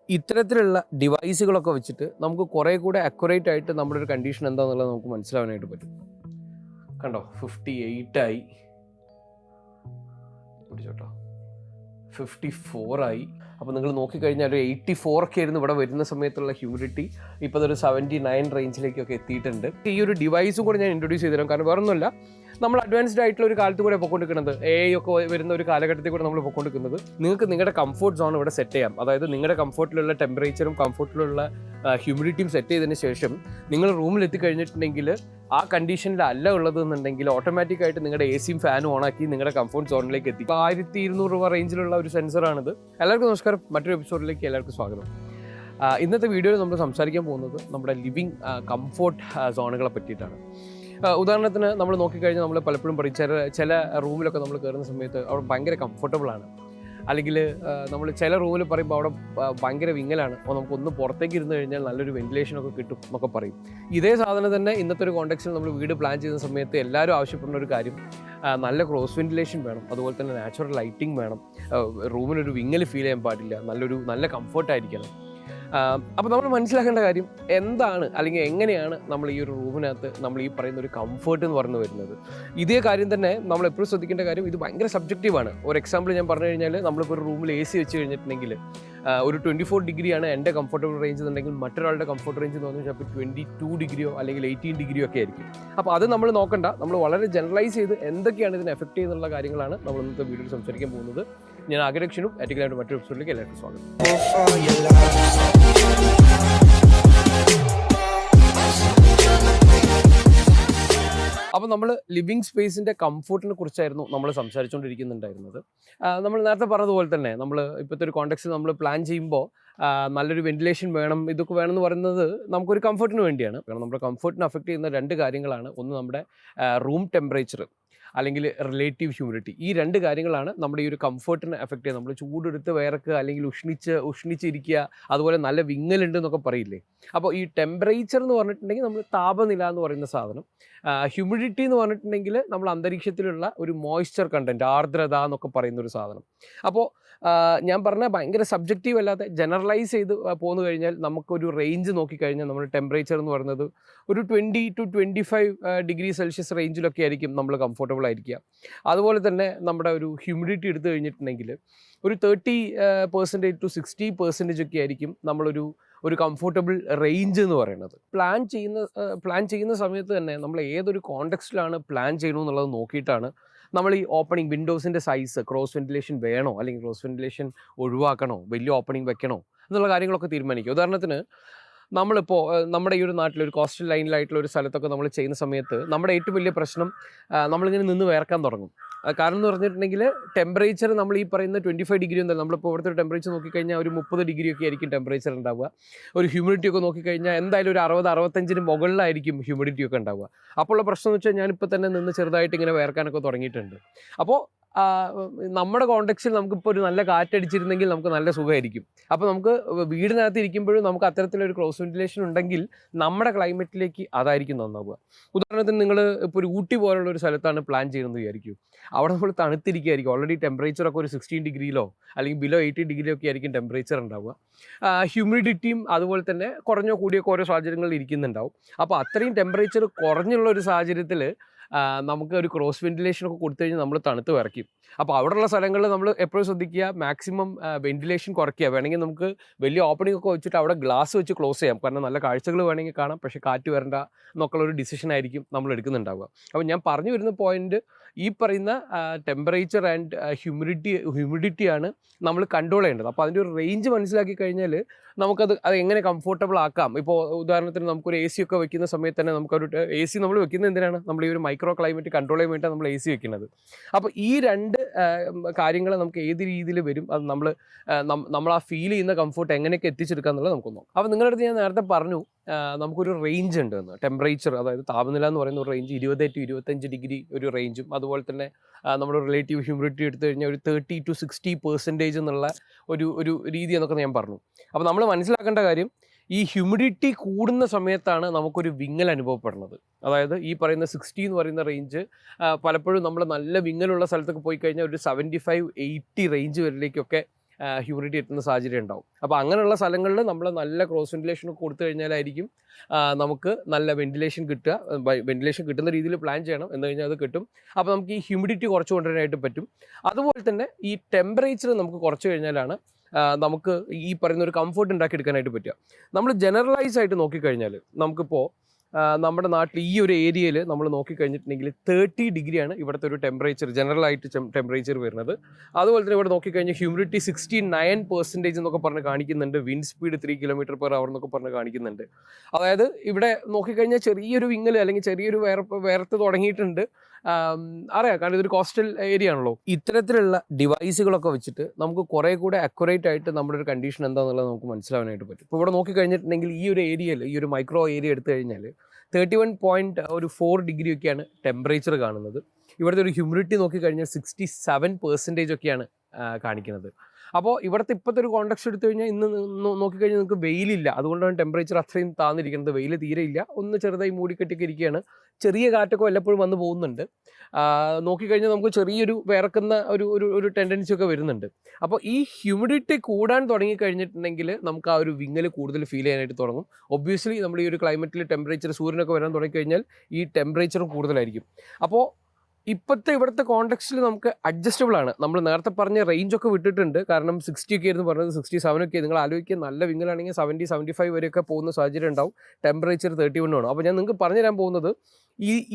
ഇത്തരത്തിലുള്ള ഡിവൈസുകളൊക്കെ വെച്ചിട്ട് നമുക്ക് കുറേ കൂടെ അക്യുറേറ്റ് ആയിട്ട് നമ്മുടെ ഒരു കണ്ടീഷൻ എന്താണെന്നുള്ളത് നമുക്ക് മനസ്സിലാവാനായിട്ട് പറ്റും. കണ്ടോ 58 ആയി, പിടിച്ചോട്ടോ 54 ആയി. അപ്പോൾ നിങ്ങൾ നോക്കിക്കഴിഞ്ഞാൽ ഒരു 84 ഒക്കെ ആയിരുന്നു ഇവിടെ വരുന്ന സമയത്തുള്ള ഹ്യൂമിഡിറ്റി. ഇപ്പോൾ അതൊരു 79 റേഞ്ചിലേക്കൊക്കെ എത്തിയിട്ടുണ്ട്. ഈ ഒരു ഡിവൈസും കൂടെ ഞാൻ ഇൻട്രൊഡ്യൂസ് ചെയ്തു തരാം. കാരണം വേറൊന്നുമല്ല, നമ്മൾ അഡ്വാൻസ്ഡ് ആയിട്ടുള്ള ഒരു കാലത്ത് കൂടെ പൊയ്ക്കൊണ്ടിരിക്കുന്നത്, AI ഒക്കെ വരുന്ന ഒരു കാലഘട്ടത്തിൽ കൂടെ നമ്മൾ പൊയ്ക്കൊണ്ടിരിക്കുന്നത്. നിങ്ങൾക്ക് നിങ്ങളുടെ കംഫോർട്ട് സോൺ ഇവിടെ സെറ്റ് ചെയ്യാം. അതായത് നിങ്ങളുടെ കംഫോർട്ടിലുള്ള ടെമ്പറേച്ചറും കംഫോർട്ടിലുള്ള ഹ്യൂമിഡിറ്റിയും സെറ്റ് ചെയ്തതിന് ശേഷം നിങ്ങൾ റൂമിൽ എത്തിക്കഴിഞ്ഞിട്ടുണ്ടെങ്കിൽ ആ കണ്ടീഷനിലല്ല ഉള്ളതെന്നുണ്ടെങ്കിൽ ഓട്ടോമാറ്റിക്കായിട്ട് നിങ്ങളുടെ എസിയും ഫാനും ഓണാക്കി നിങ്ങളുടെ കംഫോർട്ട് സോണിലേക്ക് എത്തി. 1200 രൂപ റേഞ്ചിലുള്ള ഒരു സെൻസറാണിത്. എല്ലാവർക്കും നമസ്കാരം, മറ്റൊരു എപ്പിസോഡിലേക്ക് എല്ലാവർക്കും സ്വാഗതം. ഇന്നത്തെ വീഡിയോയിൽ നമ്മൾ സംസാരിക്കാൻ പോകുന്നത് നമ്മുടെ ലിവിങ് കംഫോർട്ട് സോണുകളെ പറ്റിയിട്ടാണ്. ഉദാഹരണത്തിന് നമ്മൾ നോക്കിക്കഴിഞ്ഞാൽ നമ്മൾ പലപ്പോഴും പറയും ചില റൂമിലൊക്കെ നമ്മൾ കയറുന്ന സമയത്ത് അവിടെ ഭയങ്കര കംഫർട്ടബിളാണ്, അല്ലെങ്കിൽ നമ്മൾ ചില റൂമിൽ പറയുമ്പോൾ അവിടെ ഭയങ്കര വിങ്ങലാണ്, അപ്പോൾ നമുക്കൊന്ന് പുറത്തേക്ക് ഇരുന്ന് കഴിഞ്ഞാൽ നല്ലൊരു വെന്റിലേഷനൊക്കെ കിട്ടും എന്നൊക്കെ പറയും. ഇതേ സാധനം തന്നെ ഇന്നത്തെ ഒരു കോണ്ടെക്സ്റ്റിൽ നമ്മൾ വീട് പ്ലാൻ ചെയ്യുന്ന സമയത്ത് എല്ലാവരും ആവശ്യപ്പെടുന്ന ഒരു കാര്യം, നല്ല ക്രോസ് വെന്റിലേഷൻ വേണം, അതുപോലെ തന്നെ നാച്ചുറൽ ലൈറ്റിംഗ് വേണം, റൂമിനൊരു വിങ്ങൽ ഫീൽ ചെയ്യാൻ പാടില്ല, നല്ല കംഫർട്ടായിരിക്കണം. അപ്പോൾ നമ്മൾ മനസ്സിലാക്കേണ്ട കാര്യം എന്താണ്, അല്ലെങ്കിൽ എങ്ങനെയാണ് നമ്മൾ ഈ ഒരു റൂമിനകത്ത് നമ്മൾ ഈ പറയുന്ന ഒരു കംഫർട്ട് എന്ന് പറഞ്ഞു വരുന്നത്. ഇതേ കാര്യം തന്നെ നമ്മൾ എപ്പോഴും ശ്രദ്ധിക്കേണ്ട കാര്യം, ഇത് ഭയങ്കര സബ്ജക്റ്റീവാണ്. ഒരു എക്സാമ്പിൾ ഞാൻ പറഞ്ഞു കഴിഞ്ഞാൽ, നമ്മളിപ്പോൾ ഒരു റൂമിൽ AC വെച്ച് കഴിഞ്ഞിട്ടുണ്ടെങ്കിൽ ഒരു 24 ഡിഗ്രിയാണ് എൻ്റെ കംഫർട്ടബിൾ റേഞ്ച് എന്നുണ്ടെങ്കിൽ മറ്റൊരാളുടെ കംഫർട്ട് റേഞ്ച് എന്ന് പറഞ്ഞാൽ ചിലപ്പോൾ 22 ഡിഗ്രിയോ അല്ലെങ്കിൽ 18 ഡിഗ്രിയോ ഒക്കെ ആയിരിക്കും. അപ്പോൾ അത് നമ്മൾ നോക്കണ്ട, നമ്മൾ വളരെ ജനറലൈസ് ചെയ്ത് എന്തൊക്കെയാണ് ഇതിനെ എഫക്ട് ചെയ്യുന്നുള്ള കാര്യങ്ങളാണ് നമ്മൾ ഇന്നത്തെ വീഡിയോയിൽ സംസാരിക്കാൻ പോകുന്നത്. ഞാൻ ആഗ്രഹിക്കുന്നു അറ്റിക്കലായിട്ട് മറ്റൊരു എപ്പിസോഡിലേക്ക് എല്ലാവർക്കും സ്വാഗതം. അപ്പോൾ നമ്മൾ ലിവിങ് സ്പേസിൻ്റെ കംഫോർട്ടിനെ കുറിച്ചായിരുന്നു നമ്മൾ സംസാരിച്ചുകൊണ്ടിരിക്കുന്നുണ്ടായിരുന്നത്. നമ്മൾ നേരത്തെ പറഞ്ഞതുപോലെ തന്നെ നമ്മൾ ഇപ്പോഴത്തെ ഒരു കോണ്ടെക്സ്റ്റിൽ നമ്മൾ പ്ലാൻ ചെയ്യുമ്പോൾ നല്ലൊരു വെന്റിലേഷൻ വേണം, ഇതൊക്കെ വേണമെന്ന് പറയുന്നത് നമുക്കൊരു കംഫർട്ടിന് വേണ്ടിയാണ്. കാരണം നമ്മുടെ കംഫർട്ടിനെ അഫക്റ്റ് ചെയ്യുന്ന രണ്ട് കാര്യങ്ങളാണ്. ഒന്ന് നമ്മുടെ റൂം ടെമ്പറേച്ചർ, അല്ലെങ്കിൽ റിലേറ്റീവ് ഹ്യൂമിഡിറ്റി. ഈ രണ്ട് കാര്യങ്ങളാണ് നമ്മുടെ ഈ ഒരു കംഫർട്ടിനെ എഫക്റ്റ് ചെയ്യുന്നത്. നമ്മൾ ചൂടെടുത്ത് വിയർക്കുക, അല്ലെങ്കിൽ ഉഷ്ണിച്ചിരിക്കുക, അതുപോലെ നല്ല വിങ്ങലുണ്ട് എന്നൊക്കെ പറയില്ലേ. അപ്പോൾ ഈ ടെമ്പറേച്ചർ എന്ന് പറഞ്ഞിട്ടുണ്ടെങ്കിൽ നമ്മൾ താപനില എന്ന് പറയുന്ന സാധനം, ഹ്യൂമിഡിറ്റി എന്ന് പറഞ്ഞിട്ടുണ്ടെങ്കിൽ നമ്മൾ അന്തരീക്ഷത്തിലുള്ള ഒരു മോയ്സ്ചർ കണ്ടൻറ്റ്, ആർദ്രത എന്നൊക്കെ പറയുന്ന ഒരു സാധനം. അപ്പോൾ ഞാൻ പറഞ്ഞ ഭയങ്കര സബ്ജക്റ്റീവ് അല്ലാതെ ജനറലൈസ് ചെയ്ത് പോന്നു കഴിഞ്ഞാൽ നമുക്കൊരു റേഞ്ച് നോക്കിക്കഴിഞ്ഞാൽ നമ്മുടെ ടെമ്പറേച്ചർ എന്ന് പറയുന്നത് ഒരു 20 to 25 ഡിഗ്രി സെൽഷ്യസ് റേഞ്ചിലൊക്കെ ആയിരിക്കും നമ്മൾ കംഫർട്ടബിൾ ആയിരിക്കുക. അതുപോലെ തന്നെ നമ്മുടെ ഒരു ഹ്യൂമിഡിറ്റി എടുത്തു കഴിഞ്ഞിട്ടുണ്ടെങ്കിൽ ഒരു 30% to 60% ഒക്കെ ആയിരിക്കും ഒരു കംഫർട്ടബിൾ റേഞ്ച് എന്ന് പറയുന്നത്. പ്ലാൻ ചെയ്യുന്ന സമയത്ത് തന്നെ നമ്മൾ ഏതൊരു കോണ്ടെക്സ്റ്റിലാണ് പ്ലാൻ ചെയ്യണമെന്നുള്ളത് നോക്കിയിട്ടാണ് നമ്മൾ ഈ ഓപ്പണിംഗ് വിൻഡോസിൻ്റെ സൈസ്, ക്രോസ് വെന്റിലേഷൻ വേണോ അല്ലെങ്കിൽ ക്രോസ് വെന്റിലേഷൻ ഒഴിവാക്കണോ, വലിയ ഓപ്പണിംഗ് വെക്കണോ എന്നുള്ള കാര്യങ്ങളൊക്കെ തീരുമാനിക്കുക. ഉദാഹരണത്തിന് നമ്മളിപ്പോൾ നമ്മുടെ ഈ ഒരു നാട്ടിലൊരു കോസ്റ്റൽ ലൈനിലായിട്ടുള്ള ഒരു സ്ഥലത്തൊക്കെ നമ്മൾ ചെയ്യുന്ന സമയത്ത് നമ്മുടെ ഏറ്റവും വലിയ പ്രശ്നം, നമ്മളിങ്ങനെ നിന്ന് വേർക്കാൻ തുടങ്ങും. കാരണം എന്ന് പറഞ്ഞിട്ടുണ്ടെങ്കിൽ ടെമ്പറേച്ചർ നമ്മൾ ഈ പറയുന്ന 25 ഡിഗ്രി ഒന്നും, നമ്മളിപ്പോൾ ഇവിടുത്തെ ഒരു ടെമ്പറേച്ചർ നോക്കിക്കഴിഞ്ഞാൽ ഒരു 30 ഡിഗ്രി ഒക്കെ ആയിരിക്കും ടെമ്പറേച്ചർ ഉണ്ടാവുക. ഒരു ഹ്യൂമിഡിറ്റി ഒക്കെ നോക്കിക്കഴിഞ്ഞാൽ എന്തായാലും ഒരു 60-65 മുകളിലായിരിക്കും ഹ്യൂമിഡിറ്റി ഒക്കെ ഉണ്ടാവുക. അപ്പോൾ ഉള്ള പ്രശ്നം എന്ന് വെച്ചാൽ ഞാനിപ്പോൾ തന്നെ നിന്ന് ചെറുതായിട്ട് ഇങ്ങനെ വേർക്കാനൊക്കെ തുടങ്ങിയിട്ടുണ്ട്. അപ്പോൾ നമ്മുടെ കോണ്ടെക്സ്റ്റിൽ നമുക്കിപ്പോൾ ഒരു നല്ല കാറ്റടിച്ചിരുന്നെങ്കിൽ നമുക്ക് നല്ല സുഖമായിരിക്കും. അപ്പോൾ നമുക്ക് വീടിനകത്ത് ഇരിക്കുമ്പോഴും നമുക്ക് അത്തരത്തിലൊരു ക്രോസ് വെന്റിലേഷൻ ഉണ്ടെങ്കിൽ നമ്മുടെ ക്ലൈമറ്റിലേക്ക് അതായിരിക്കും നന്നാവുക. ഉദാഹരണത്തിന് നിങ്ങൾ ഇപ്പോൾ ഒരു ഊട്ടി പോലുള്ള ഒരു സ്ഥലത്താണ് പ്ലാൻ ചെയ്യുന്നത് വിചാരിക്കും. അവിടെ നമ്മൾ തണുത്തിരിക്കുകയായിരിക്കും. ഓൾറെഡി ടെമ്പറേച്ചറൊക്കെ ഒരു 16 ഡിഗ്രിയിലോ അല്ലെങ്കിൽ ബിലോ 18 ഡിഗ്രിയോ ഒക്കെ ആയിരിക്കും ടെമ്പറേച്ചർ ഉണ്ടാവുക. ഹ്യൂമിഡിറ്റിയും അതുപോലെ തന്നെ കുറഞ്ഞോ കൂടിയൊക്കെ ഓരോ സാഹചര്യങ്ങളിൽ ഇരിക്കുന്നുണ്ടാവും. അപ്പോൾ അത്രയും ടെമ്പറേച്ചർ കുറഞ്ഞുള്ള ഒരു സാഹചര്യത്തിൽ നമുക്ക് ഒരു ക്രോസ് വെന്റിലേഷനൊക്കെ കൊടുത്തു കഴിഞ്ഞാൽ നമ്മൾ തണുത്ത് വിറയ്ക്കും. അപ്പോൾ അവിടെയുള്ള സ്ഥലങ്ങളിൽ നമ്മൾ എപ്പോഴും ശ്രദ്ധിക്കുക, മാക്സിമം വെന്റിലേഷൻ കുറയ്ക്കുക. വേണമെങ്കിൽ നമുക്ക് വലിയ ഓപ്പണിംഗ് ഒക്കെ വെച്ചിട്ട് അവിടെ ഗ്ലാസ് വെച്ച് ക്ലോസ് ചെയ്യാം. കാരണം നല്ല കാഴ്ചകൾ വേണമെങ്കിൽ കാണാം, പക്ഷേ കാറ്റ് വരണ്ട എന്നൊക്കെയുള്ള ഒരു ഡിസിഷൻ ആയിരിക്കും നമ്മൾ എടുക്കുന്നുണ്ടാവുക. അപ്പോൾ ഞാൻ പറഞ്ഞു വരുന്ന പോയിന്റ്, ഈ പറയുന്ന ടെമ്പറേച്ചർ ആൻഡ് ഹ്യൂമിഡിറ്റിയാണ് നമ്മൾ കൺട്രോൾ ചെയ്യേണ്ടത്. അപ്പോൾ അതിൻ്റെ ഒരു റേഞ്ച് മനസ്സിലാക്കി കഴിഞ്ഞാൽ അത് എങ്ങനെ കംഫർട്ടബിൾ ആക്കാം. ഇപ്പോൾ ഉദാഹരണത്തിന് നമുക്കൊരു AC ഒക്കെ വെക്കുന്ന സമയത്ത് തന്നെ നമുക്കൊരു AC നമ്മൾ വെക്കുന്നത് എന്തിനാണ്? നമ്മൾ ഈ ഒരു മൈക്രോ ക്ലൈമറ്റ് കൺട്രോൾ ചെയ്യാൻ വേണ്ടിയിട്ടാണ് നമ്മൾ AC വെക്കുന്നത്. അപ്പോൾ ഈ രണ്ട് കാര്യങ്ങൾ നമുക്ക് ഏത് രീതിയിൽ വരും, അത് നമ്മൾ ആ ഫീൽ ചെയ്യുന്ന കംഫർട്ട് എങ്ങനെയൊക്കെ എത്തിച്ചെടുക്കുക എന്നുള്ളത് നമുക്ക് നോക്കാം. അപ്പോൾ നിങ്ങളുടെ അടുത്ത് ഞാൻ നേരത്തെ പറഞ്ഞു നമുക്കൊരു റേഞ്ച് ഉണ്ട് എന്ന്. ടെമ്പറേച്ചർ, അതായത് താപനില എന്ന് പറയുന്ന ഒരു റേഞ്ച് 20 to 25 ഡിഗ്രി ഒരു റേഞ്ചും, അതുപോലെ തന്നെ നമ്മുടെ റിലേറ്റീവ് ഹ്യൂമിഡിറ്റി എടുത്തു കഴിഞ്ഞാൽ ഒരു 30 to 60% എന്നുള്ള ഒരു രീതി എന്നൊക്കെ ഞാൻ പറഞ്ഞു. അപ്പോൾ നമ്മൾ മനസ്സിലാക്കേണ്ട കാര്യം, ഈ ഹ്യൂമിഡിറ്റി കൂടുന്ന സമയത്താണ് നമുക്കൊരു വിങ്ങൽ അനുഭവപ്പെടുന്നത്. അതായത് ഈ പറയുന്ന 60 എന്ന് പറയുന്ന റേഞ്ച് പലപ്പോഴും നമ്മൾ നല്ല വിങ്ങലുള്ള സ്ഥലത്തൊക്കെ പോയി കഴിഞ്ഞാൽ ഒരു 75-80 റേഞ്ച് വരിലേക്കൊക്കെ ഹ്യൂമിഡിറ്റി എത്തുന്ന സാഹചര്യം ഉണ്ടാവും. അപ്പോൾ അങ്ങനെയുള്ള സ്ഥലങ്ങളിൽ നമ്മൾ നല്ല ക്രോസ് വെന്റിലേഷനൊക്കെ കൊടുത്തു കഴിഞ്ഞാലായിരിക്കും നമുക്ക് നല്ല വെന്റിലേഷൻ കിട്ടുക. വെന്റിലേഷൻ കിട്ടുന്ന രീതിയിൽ പ്ലാൻ ചെയ്യണം, എന്ന് കഴിഞ്ഞാൽ അത് കിട്ടും. അപ്പോൾ നമുക്ക് ഈ ഹ്യൂമിഡിറ്റി കുറച്ച് കൊണ്ടുവരാനായിട്ട് പറ്റും. അതുപോലെ തന്നെ ഈ ടെമ്പറേച്ചർ നമുക്ക് കുറച്ച് കഴിഞ്ഞാലാണ് നമുക്ക് ഈ പറയുന്ന ഒരു കംഫർട്ട് ഉണ്ടാക്കിയെടുക്കാനായിട്ട് പറ്റുക. നമ്മൾ ജനറലൈസ് ആയിട്ട് നോക്കിക്കഴിഞ്ഞാൽ നമുക്കിപ്പോൾ നമ്മുടെ നാട്ടിൽ ഈ ഒരു ഏരിയയിൽ നമ്മൾ നോക്കിക്കഴിഞ്ഞിട്ടുണ്ടെങ്കിൽ 30 ഡിഗ്രിയാണ് ഇവിടുത്തെ ഒരു ടെമ്പറേച്ചർ, ജനറലായിട്ട് ടെമ്പറേച്ചർ വരുന്നത്. അതുപോലെ തന്നെ ഇവിടെ നോക്കിക്കഴിഞ്ഞാൽ ഹ്യൂമിഡിറ്റി 69% എന്നൊക്കെ പറഞ്ഞ് കാണിക്കുന്നുണ്ട്. വിൻഡ് സ്പീഡ് 3 km/h എന്നൊക്കെ പറഞ്ഞ് കാണിക്കുന്നുണ്ട്. അതായത് ഇവിടെ നോക്കിക്കഴിഞ്ഞാൽ ചെറിയൊരു വിങ്ങൽ അല്ലെങ്കിൽ ചെറിയൊരു വേർത്ത് തുടങ്ങിയിട്ടുണ്ട്. അറിയാം, കാരണം ഇതൊരു കോസ്റ്റൽ ഏരിയ ആണല്ലോ. ഇത്തരത്തിലുള്ള ഡിവൈസുകളൊക്കെ വെച്ചിട്ട് നമുക്ക് കുറേ കൂടെ അക്യുറേറ്റ് ആയിട്ട് നമ്മുടെ ഒരു കണ്ടീഷൻ എന്താണെന്നുള്ളത് നമുക്ക് മനസ്സിലാവാനായിട്ട് പറ്റും. ഇപ്പോൾ ഇവിടെ നോക്കിക്കഴിഞ്ഞിട്ടുണ്ടെങ്കിൽ ഈ ഒരു ഏരിയയിൽ, ഈ ഒരു മൈക്രോ ഏരിയ എടുത്തു കഴിഞ്ഞാൽ 31.4 ഡിഗ്രി ഒക്കെയാണ് ടെമ്പറേച്ചർ കാണുന്നത്. ഇവിടുത്തെ ഒരു ഹ്യൂമിഡിറ്റി നോക്കിക്കഴിഞ്ഞാൽ 67% ഒക്കെയാണ് കാണിക്കുന്നത്. അപ്പോൾ ഇവിടുത്തെ ഇപ്പോഴത്തെ ഒരു കോണ്ടക്സ്റ്റ് എടുത്തു കഴിഞ്ഞാൽ ഇന്ന് നോക്കിക്കഴിഞ്ഞാൽ നിങ്ങൾക്ക് വെയിലില്ല, അതുകൊണ്ടാണ് ടെമ്പറേച്ചർ അത്രയും താന്നിരിക്കുന്നത്. വെയിൽ തീരെ ഇല്ല, ഒന്ന് ചെറുതായി മൂടിക്കെട്ടിയൊക്കെ ഇരിക്കുകയാണ്. ചെറിയ കാറ്റൊക്കെ വല്ലപ്പോഴും വന്ന് പോകുന്നുണ്ട്. നോക്കിക്കഴിഞ്ഞാൽ നമുക്ക് ചെറിയൊരു വിറക്കുന്ന ഒരു ടെൻഡൻസി ഒക്കെ വരുന്നുണ്ട്. അപ്പോൾ ഈ ഹ്യൂമിഡിറ്റി കൂടാൻ തുടങ്ങിക്കഴിഞ്ഞിട്ടുണ്ടെങ്കിൽ നമുക്ക് ആ ഒരു വിങ്ങൽ കൂടുതൽ ഫീൽ ചെയ്യാനായിട്ട് തുടങ്ങും. ഒബ്വിയസ്ലി നമ്മൾ ഈ ഒരു ക്ലൈമറ്റിൽ ടെമ്പറേച്ചർ, സൂര്യനൊക്കെ വരാൻ തുടങ്ങിക്കഴിഞ്ഞാൽ ഈ ടെമ്പറേച്ചറും കൂടുതലായിരിക്കും. അപ്പോൾ ഇപ്പോഴത്തെ ഇവിടുത്തെ കോണ്ടെക്സ്റ്റിൽ നമുക്ക് അഡ്ജസ്റ്റബിൾ ആണ്. നമ്മൾ നേരത്തെ പറഞ്ഞ റേഞ്ചൊക്കെ വിട്ടിട്ടുണ്ട്. കാരണം 60 ഒക്കെ ആയിരുന്നു പറഞ്ഞത്, 67 ഒക്കെ. നിങ്ങൾ ആലോചിക്കുക, നല്ല വിങ്ങലാണെങ്കിൽ 70-75 വരെയൊക്കെ പോകുന്ന സാഹചര്യം ഉണ്ടാവും. ടെമ്പറേച്ചർ 31 ആണ്. അപ്പോൾ ഞാൻ നിങ്ങൾക്ക് പറഞ്ഞുതരാൻ പോകുന്നത്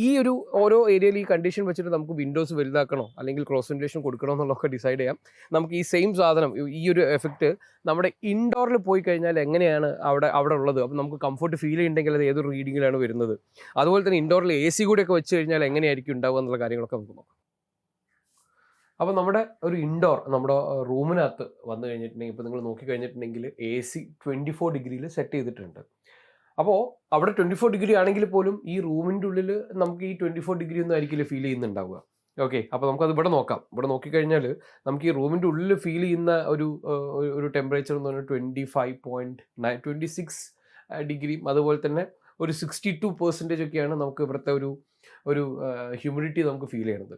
ഈ ഒരു ഓരോ ഏരിയയിൽ ഈ കണ്ടീഷൻ വെച്ചിട്ട് നമുക്ക് വിൻഡോസ് വലുതാക്കണോ അല്ലെങ്കിൽ ക്രോസ് വെന്റിലേഷൻ കൊടുക്കണോ എന്നുള്ളതൊക്കെ ഡിസൈഡ് ചെയ്യാം. നമുക്ക് ഈ സെയിം സാധനം, ഈ ഒരു എഫക്റ്റ് നമ്മുടെ ഇൻഡോറിൽ പോയി കഴിഞ്ഞാൽ എങ്ങനെയാണ് അവിടെ ഉള്ളത്, അപ്പോൾ നമുക്ക് കംഫർട്ട് ഫീൽ ചെയ്യുന്നുണ്ടെങ്കിൽ അത് ഏതൊരു റീഡിങ്ങിലാണ് വരുന്നത്. അതുപോലെ തന്നെ ഇൻഡോറിൽ AC കൂടെയൊക്കെ വെച്ച് കഴിഞ്ഞാൽ എങ്ങനെയായിരിക്കും ഉണ്ടാവുക എന്നുള്ള കാര്യങ്ങളൊക്കെ നമുക്ക് നോക്കാം. അപ്പോൾ നമ്മുടെ ഒരു ഇൻഡോർ, നമ്മുടെ റൂമിനകത്ത് വന്നു കഴിഞ്ഞിട്ടുണ്ടെങ്കിൽ, ഇപ്പോൾ നിങ്ങൾ നോക്കിക്കഴിഞ്ഞിട്ടുണ്ടെങ്കിൽ AC 24 ഡിഗ്രിയിൽ സെറ്റ് ചെയ്തിട്ടുണ്ട്. അപ്പോൾ അവിടെ 24 ഡിഗ്രി ആണെങ്കിൽ പോലും ഈ റൂമിൻ്റെ ഉള്ളിൽ നമുക്ക് ഈ 24 ഡിഗ്രി ഒന്നും ആയിരിക്കില്ല ഫീൽ ചെയ്യുന്നുണ്ടാവുക. ഓക്കെ, അപ്പോൾ നമുക്കത് ഇവിടെ നോക്കാം. ഇവിടെ നോക്കിക്കഴിഞ്ഞാൽ നമുക്ക് ഈ റൂമിൻ്റെ ഉള്ളിൽ ഫീൽ ചെയ്യുന്ന ഒരു ടെമ്പറേച്ചർ എന്ന് പറഞ്ഞാൽ 26 ഡിഗ്രിയും അതുപോലെ തന്നെ ഒരു 62% ഒക്കെയാണ് നമുക്ക് ഇവിടുത്തെ ഒരു ഹ്യൂമിഡിറ്റി നമുക്ക് ഫീൽ ചെയ്യുന്നത്.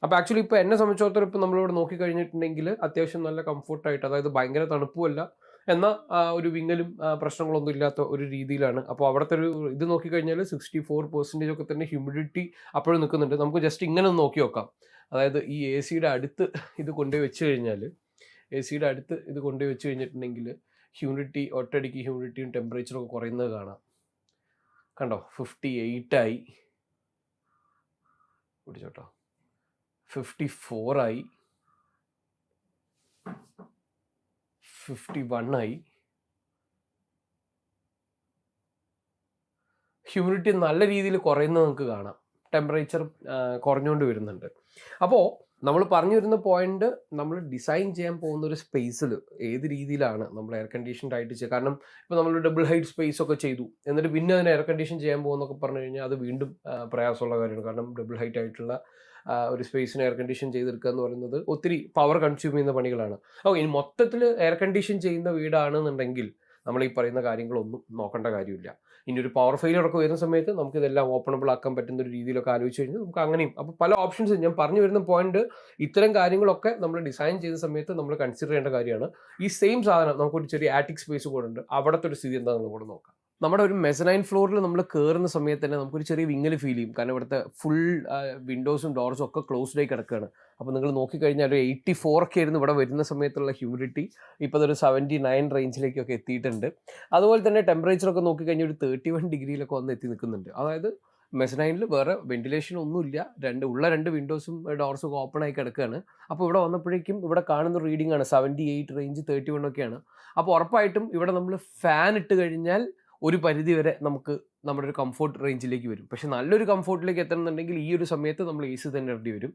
അപ്പോൾ ആക്ച്വലി ഇപ്പോൾ എന്നെ സംബന്ധിച്ചിടത്തോളം ഇപ്പോൾ നമ്മളിവിടെ നോക്കിക്കഴിഞ്ഞിട്ടുണ്ടെങ്കിൽ അത്യാവശ്യം നല്ല കംഫർട്ടായിട്ട്, അതായത് ഭയങ്കര തണുപ്പുമല്ല എന്നാൽ ഒരു വിങ്ങലും പ്രശ്നങ്ങളൊന്നും ഇല്ലാത്ത ഒരു രീതിയിലാണ്. അപ്പോൾ അവിടുത്തെ ഒരു ഇത് നോക്കിക്കഴിഞ്ഞാൽ 64% ഒക്കെ തന്നെ ഹ്യൂമിഡിറ്റി അപ്പോഴും നിൽക്കുന്നുണ്ട്. നമുക്ക് ജസ്റ്റ് ഇങ്ങനെ ഒന്ന് നോക്കി നോക്കാം. അതായത് ഈ AC-യുടെ അടുത്ത് ഇത് കൊണ്ടുപോയി വെച്ച് കഴിഞ്ഞിട്ടുണ്ടെങ്കിൽ ഹ്യൂമിഡിറ്റി, ഒറ്റയടിക്ക് ഹ്യൂമിഡിറ്റിയും ടെമ്പറേച്ചറും ഒക്കെ കുറയുന്നത് കാണാം. കണ്ടോ, 58 ആയി, പിടിച്ചോട്ടോ, 54 ആയി, 51 ആയി. ഹ്യൂമിഡിറ്റി നല്ല രീതിയിൽ കുറയുന്നത് നമുക്ക് കാണാം. ടെമ്പറേച്ചർ കുറഞ്ഞുകൊണ്ട് വരുന്നുണ്ട്. അപ്പോൾ നമ്മൾ പറഞ്ഞു വരുന്ന പോയിന്റ്, നമ്മൾ ഡിസൈൻ ചെയ്യാൻ പോകുന്ന ഒരു സ്പേസിൽ ഏത് രീതിയിലാണ് നമ്മൾ എയർ കണ്ടീഷൻഡ് ആയിട്ട് ചെയ്യുക. കാരണം ഇപ്പോൾ നമ്മൾ ഡബിൾ ഹൈറ്റ് സ്പേസ് ഒക്കെ ചെയ്തു, എന്നിട്ട് പിന്നെ അതിന് എയർ കണ്ടീഷൻ ചെയ്യാൻ പോകുന്നൊക്കെ പറഞ്ഞു കഴിഞ്ഞാൽ അത് വീണ്ടും പ്രയാസമുള്ള കാര്യമാണ്. കാരണം ഡബിൾ ഹൈറ്റ് ആയിട്ടുള്ള ഒരു സ്പേസിന് എയർ കണ്ടീഷൻ ചെയ്തെടുക്കുക എന്ന് പറയുന്നത് ഒത്തിരി പവർ കൺസ്യൂം ചെയ്യുന്ന പണികളാണ്. അപ്പോൾ ഇനി മൊത്തത്തിൽ എയർ കണ്ടീഷൻ ചെയ്യുന്ന വീടാണെന്നുണ്ടെങ്കിൽ നമ്മൾ ഈ പറയുന്ന കാര്യങ്ങളൊന്നും നോക്കേണ്ട കാര്യമില്ല. ഇനി ഒരു പവർ ഫെയിലിയർ ഒക്കെ വരുന്ന സമയത്ത് നമുക്ക് ഇതെല്ലാം ഓപ്പണബിൾ ആക്കാൻ പറ്റുന്ന ഒരു രീതിയിലൊക്കെ ആലോചിച്ച് കഴിഞ്ഞാൽ നമുക്ക് അങ്ങനെയും, അപ്പോൾ പല ഓപ്ഷൻസ്. ഞാൻ പറഞ്ഞു വരുന്ന പോയിന്റ്, ഇത്തരം കാര്യങ്ങളൊക്കെ നമ്മൾ ഡിസൈൻ ചെയ്യുന്ന സമയത്ത് നമ്മൾ കൺസിഡർ ചെയ്യേണ്ട കാര്യമാണ്. ഈ സെയിം സാധനം നമുക്കൊരു ചെറിയ ആറ്റിക് സ്പേസ് കൂടെ ഉണ്ട്, അവിടുത്തെ ഒരു സ്ഥിതി എന്താണെന്ന് കൂടെ നോക്കാം. നമ്മുടെ ഒരു മെസനൈൻ ഫ്ലോറിൽ നമ്മൾ കയറുന്ന സമയത്ത് തന്നെ നമുക്കൊരു ചെറിയ വിങ്ങൽ ഫീൽ ചെയ്യും. കാരണം ഇവിടുത്തെ ഫുൾ വിൻഡോസും ഡോർസും ഒക്കെ ക്ലോസ്ഡ് ആയി കിടക്കുകയാണ്. അപ്പോൾ നിങ്ങൾ നോക്കിക്കഴിഞ്ഞാൽ ഒരു 84 ഒക്കെ ആയിരുന്നു ഇവിടെ വരുന്ന സമയത്തുള്ള ഹ്യൂമിഡിറ്റി. ഇപ്പോൾ അതൊരു 79 റേഞ്ചിലേക്കൊക്കെ എത്തിയിട്ടുണ്ട്. അതുപോലെ തന്നെ ടെമ്പറേച്ചറൊക്കെ നോക്കിക്കഴിഞ്ഞാൽ ഒരു 31 ഡിഗ്രിയിലൊക്കെ വന്ന് എത്തി നിൽക്കുന്നുണ്ട്. അതായത് മെസനൈനിൽ വേറെ വെന്റിലേഷൻ ഒന്നുമില്ല, രണ്ട് വിൻഡോസും ഡോർസും ഒക്കെ ഓപ്പൺ ആയി കിടക്കുകയാണ്. അപ്പോൾ ഇവിടെ വന്നപ്പോഴേക്കും ഇവിടെ കാണുന്ന റീഡിംഗ് ആണ് 78 റേഞ്ച്, 31 ഒക്കെയാണ്. അപ്പോൾ ഉറപ്പായിട്ടും ഇവിടെ നമ്മൾ ഫാൻ ഇട്ട് കഴിഞ്ഞാൽ ഒരു പരിധി വരെ നമുക്ക് നമ്മുടെ ഒരു കംഫോർട്ട് റേഞ്ചിലേക്ക് വരും. പക്ഷെ നല്ലൊരു കംഫോർട്ടിലേക്ക് എത്തണമെന്നുണ്ടെങ്കിൽ ഈ ഒരു സമയത്ത് നമ്മൾ AC തന്നെ ഇടേണ്ടി വരും.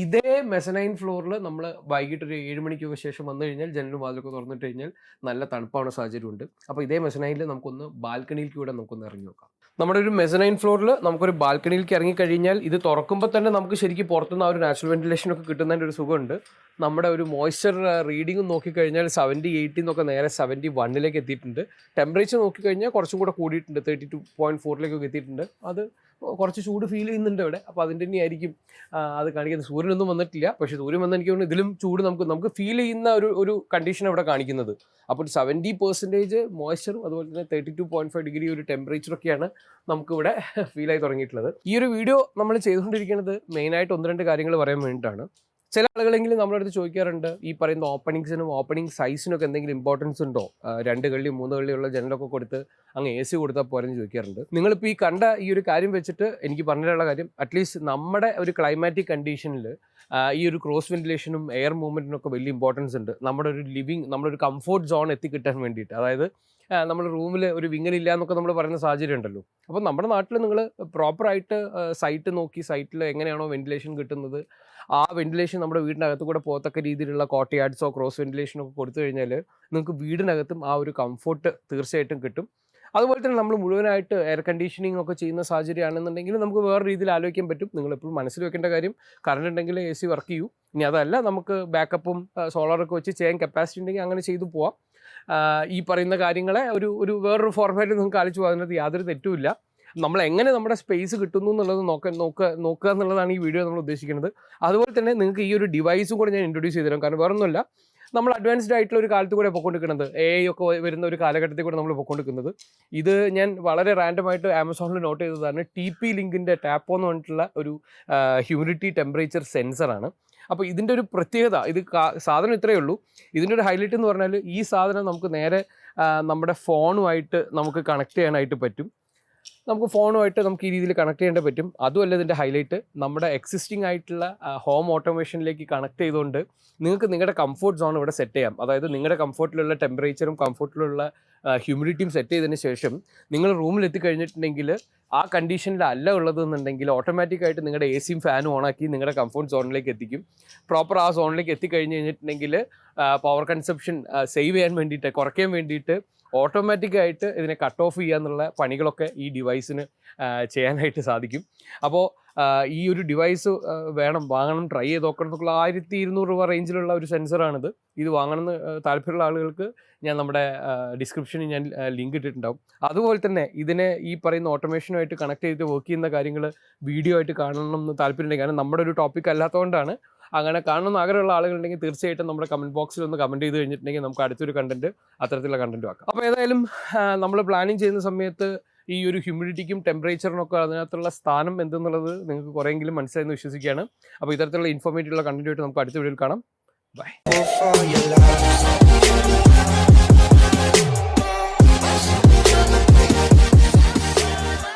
ഇതേ മെസനൈൻ ഫ്ലോറിൽ നമ്മൾ വൈകിട്ട് ഒരു 7 മണിക്കൊക്കെ ശേഷം വന്നു കഴിഞ്ഞാൽ ജനലും വാതിലൊക്കെ തുറന്നിട്ട് കഴിഞ്ഞാൽ നല്ല തണുപ്പാണ് സാഹചര്യമുണ്ട്. അപ്പോൾ ഇതേ മെസനൈനിൽ നമുക്കൊന്ന് ബാൽക്കണിയിലേക്ക് കൂടെ നമുക്കൊന്ന് ഇറങ്ങി നോക്കാം. നമ്മുടെ ഒരു മെസനൈൻ ഫ്ലോറിൽ നമുക്കൊരു ബാൽക്കണിയിലേക്ക് ഇറങ്ങിക്കഴിഞ്ഞാൽ ഇത് തുറക്കുമ്പോൾ തന്നെ നമുക്ക് ശരിക്കും പുറത്തുനിന്ന് ആ ഒരു നാച്ചുറൽ വെന്റിലേഷനൊക്കെ കിട്ടുന്നതിൻ്റെ ഒരു സുഖമുണ്ട്. നമ്മുടെ ഒരു മോയ്സ്ചർ റീഡിങ്ങും നോക്കിക്കഴിഞ്ഞാൽ 70-80 എന്നൊക്കെ നേരെ 71 എത്തിയിട്ടുണ്ട്. ടെമ്പറേച്ചർ നോക്കിക്കഴിഞ്ഞാൽ കുറച്ചും കൂടെ കൂടിയിട്ടുണ്ട്, 32 32.4 എത്തിയിട്ടുണ്ട്. അത് കുറച്ച് ചൂട് ഫീൽ ചെയ്യുന്നുണ്ട് ഇവിടെ. അപ്പോൾ അതിൻ്റെ തന്നെയായിരിക്കും അത് കാണിക്കുന്നത്. സൂര്യനൊന്നും വന്നിട്ടില്ല, പക്ഷേ സൂര്യൻ വന്ന് എനിക്ക് തോന്നുന്നു ഇതിലും ചൂട് നമുക്ക് ഫീൽ ചെയ്യുന്ന ഒരു കണ്ടീഷൻ ഇവിടെ കാണിക്കുന്നത്. അപ്പോൾ ഒരു 70% മോയ്സ്ചറും അതുപോലെ തന്നെ 32.5 ഒരു ടെമ്പറേച്ചറൊക്കെയാണ് നമുക്കിവിടെ ഫീൽ ആയി തുടങ്ങിയിട്ടുള്ളത്. ഈ ഒരു വീഡിയോ നമ്മൾ ചെയ്തുകൊണ്ടിരിക്കുന്നത് മെയിനായിട്ട് 1-2 കാര്യങ്ങൾ പറയാൻ വേണ്ടിയിട്ടാണ്. ചില ആളുകളെങ്കിലും നമ്മുടെ അടുത്ത് ചോദിക്കാറുണ്ട്, ഈ പറയുന്ന ഓപ്പണിംഗ് സൈസിനൊക്കെ എന്തെങ്കിലും ഇമ്പോർട്ടൻസ് ഉണ്ടോ, 2 കള്ളി 3 കള്ളിയുള്ള ജനലൊക്കെ കൊടുത്ത് അങ്ങ് AC കൊടുത്താൽ പോരെന്ന് ചോദിക്കാറുണ്ട്. നിങ്ങളിപ്പോൾ ഈ കണ്ട ഈ ഒരു കാര്യം വെച്ചിട്ട് എനിക്ക് പറഞ്ഞിട്ടുള്ള കാര്യം, അറ്റ്ലീസ്റ്റ് നമ്മുടെ ഒരു ക്ലൈമാറ്റിക് കണ്ടീഷനിൽ ഈ ഒരു ക്രോസ് വെന്റിലേഷനും എയർ മൂവ്മെൻറ്റിനും ഒക്കെ വലിയ ഇമ്പോർട്ടൻസ് ഉണ്ട്. നമ്മുടെ ഒരു കംഫോർട്ട് സോൺ എത്തിക്കിട്ടാൻ വേണ്ടിയിട്ട്. അതായത് നമ്മൾ റൂമിൽ ഒരു വിങ്ങലില്ല എന്നൊക്കെ നമ്മൾ പറയുന്ന സാഹചര്യം ഉണ്ടല്ലോ. അപ്പോൾ നമ്മുടെ നാട്ടിൽ നിങ്ങൾ പ്രോപ്പറായിട്ട് സൈറ്റ് നോക്കി സൈറ്റിൽ എങ്ങനെയാണോ വെന്റിലേഷൻ കിട്ടുന്നത്, ആ വെന്റിലേഷൻ നമ്മുടെ വീടിനകത്ത് കൂടെ പോകത്തക്ക രീതിയിലുള്ള കോർട്ട്യാർഡ്സോ ക്രോസ് വെന്റിലേഷനോ ഒക്കെ കൊടുത്തു കഴിഞ്ഞാൽ നിങ്ങൾക്ക് വീടിനകത്തും ആ ഒരു കംഫോർട്ട് തീർച്ചയായിട്ടും കിട്ടും. അതുപോലെ തന്നെ നമ്മൾ മുഴുവനായിട്ട് എയർ കണ്ടീഷനിങ് ഒക്കെ ചെയ്യുന്ന സാഹചര്യമാണെന്നുണ്ടെങ്കിൽ നമുക്ക് വേറെ രീതിയിൽ ആലോചിക്കാൻ പറ്റും. നിങ്ങളെപ്പോഴും മനസ്സിൽ വെക്കേണ്ട കാര്യം, കറണ്ട് ഉണ്ടെങ്കിൽ AC വർക്ക് ചെയ്യൂ. ഇനി അതല്ല നമുക്ക് ബാക്കപ്പും സോളാറൊക്കെ വെച്ച് ചെയ്യാൻ കപ്പാസിറ്റി ഉണ്ടെങ്കിൽ അങ്ങനെ ചെയ്തു പോവാം. ഈ പറയുന്ന കാര്യങ്ങളെ ഒരു വേറൊരു ഫോർമാറ്റിൽ നിങ്ങൾക്ക് ആലോചിച്ച് പോകാം. അതിനകത്ത് യാതൊരു തെറ്റുമില്ല. നമ്മൾ എങ്ങനെ നമ്മുടെ സ്പേസ് കിട്ടുന്നു എന്നുള്ളത് നോക്കുക എന്നുള്ളതാണ് ഈ വീഡിയോ നമ്മൾ ഉദ്ദേശിക്കുന്നത്. അതുപോലെ തന്നെ നിങ്ങൾക്ക് ഈ ഒരു ഡിവൈസും കൂടെ ഞാൻ ഇൻട്രൊഡ്യൂസ് ചെയ്തുതരാം. കാരണം വേറൊന്നുമല്ല, നമ്മൾ അഡ്വാൻസ്ഡ് ആയിട്ടുള്ള ഒരു കാലത്ത് കൂടെ പൊയ്ക്കൊണ്ടിരിക്കുന്നത്, AI ഒക്കെ വരുന്ന ഒരു കാലഘട്ടത്തിൽ കൂടെ നമ്മൾ പൊയ്ക്കൊണ്ടിരിക്കുന്നത്. ഇത് ഞാൻ വളരെ റാൻഡമായിട്ട് ആമസോണിൽ നോട്ട് ചെയ്തതാണ്. TP ലിങ്കിൻ്റെ ടാപ്പോ എന്ന് പറഞ്ഞിട്ടുള്ള ഒരു ഹ്യൂമിഡിറ്റി ടെമ്പറേച്ചർ സെൻസറാണ്. അപ്പോൾ ഇതിൻ്റെ ഒരു പ്രത്യേകത, ഇത് സാധനം ഇത്രയേ ഉള്ളൂ. ഇതിൻ്റെ ഒരു ഹൈലൈറ്റ് എന്ന് പറഞ്ഞാൽ ഈ സാധനം നമുക്ക് നേരെ നമ്മുടെ ഫോണുമായിട്ട് നമുക്ക് കണക്ട് ചെയ്യാനായിട്ട് പറ്റും. നമുക്ക് ഈ രീതിയിൽ കണക്ട് ചെയ്യേണ്ട പറ്റും. അതുമല്ല ഇതിൻ്റെ ഹൈലൈറ്റ്, നമ്മുടെ എക്സിസ്റ്റിംഗ് ആയിട്ടുള്ള ഹോം ഓട്ടോമേഷനിലേക്ക് കണക്ട് ചെയ്തുകൊണ്ട് നിങ്ങൾക്ക് നിങ്ങളുടെ കംഫോർട്ട് സോൺ ഇവിടെ സെറ്റ് ചെയ്യാം. അതായത് നിങ്ങളുടെ കംഫോർട്ടിലുള്ള ടെമ്പറേച്ചറും കംഫോർട്ടിലുള്ള ഹ്യൂമിഡിറ്റിയും സെറ്റ് ചെയ്തതിന് ശേഷം നിങ്ങൾ റൂമിൽ എത്തിക്കഴിഞ്ഞിട്ടുണ്ടെങ്കിൽ ആ കണ്ടീഷനിലല്ല ഉള്ളതെന്നുണ്ടെങ്കിൽ ഓട്ടോമാറ്റിക്കായിട്ട് നിങ്ങളുടെ ACയും ഫാനും ഓണാക്കി നിങ്ങളുടെ കംഫോർട്ട് സോണിലേക്ക് എത്തിക്കും. പ്രോപ്പർ ആ സോണിലേക്ക് എത്തിക്കഴിഞ്ഞിട്ടുണ്ടെങ്കിൽ പവർ കൺസപ്ഷൻ സേവ് ചെയ്യാൻ വേണ്ടിയിട്ട്, കുറയ്ക്കാൻ വേണ്ടിയിട്ട് ഓട്ടോമാറ്റിക്കായിട്ട് ഇതിനെ കട്ട് ഓഫ് ചെയ്യാന്നുള്ള പണികളൊക്കെ ഈ ഡിവൈസിന് ചെയ്യാനായിട്ട് സാധിക്കും. അപ്പോൾ ഈ ഒരു ഡിവൈസ് വാങ്ങണം, ട്രൈ ചെയ്ത് നോക്കണം എന്നൊക്കെയുള്ള 1200 രൂപ റേഞ്ചിലുള്ള ഒരു സെൻസറാണിത്. ഇത് വാങ്ങണമെന്ന് താല്പര്യമുള്ള ആളുകൾക്ക് ഞാൻ നമ്മുടെ ഡിസ്ക്രിപ്ഷനിൽ ഞാൻ ലിങ്ക് ഇട്ടിട്ടുണ്ടാവും. അതുപോലെ തന്നെ ഇതിനെ ഈ പറയുന്ന ഓട്ടോമേഷനുമായിട്ട് കണക്ട് ചെയ്ത് വർക്ക് ചെയ്യുന്ന കാര്യങ്ങൾ വീഡിയോ ആയിട്ട് കാണണം എന്ന് താല്പര്യമുണ്ടെങ്കിൽ, കാരണം നമ്മുടെ ഒരു ടോപ്പിക് അല്ലാത്തതുകൊണ്ടാണ്. അങ്ങനെ കാണണമെന്ന് ആഗ്രഹമുള്ള ആളുകളുണ്ടെങ്കിൽ തീർച്ചയായിട്ടും നമ്മുടെ കമൻറ്റ് ബോക്സിൽ ഒന്ന് കമൻറ്റ് ചെയ്ത് കഴിഞ്ഞിട്ടുണ്ടെങ്കിൽ നമുക്ക് അടുത്തൊരു കണ്ടൻറ്റ് അത്തരത്തിലുള്ള കണ്ടൻറ്റ് ആക്കാം. അപ്പോൾ ഏതായാലും നമ്മൾ പ്ലാനിങ് ചെയ്യുന്ന സമയത്ത് ഈ ഒരു ഹ്യൂമിഡിറ്റിക്കും ടെമ്പറേച്ചറിനൊക്കെ അതിനകത്തുള്ള സ്ഥാനം എന്തെന്നുള്ളത് നിങ്ങൾക്ക് കുറേയെങ്കിലും മനസ്സിലായെന്ന് വിശ്വസിക്കുകയാണ്. അപ്പോൾ ഇത്തരത്തിലുള്ള ഇൻഫോർമേറ്റീവുള്ള കണ്ടൻറ്റുമായിട്ട് നമുക്ക് അടുത്ത വീഡിയോയിൽ കാണാം. ബൈ.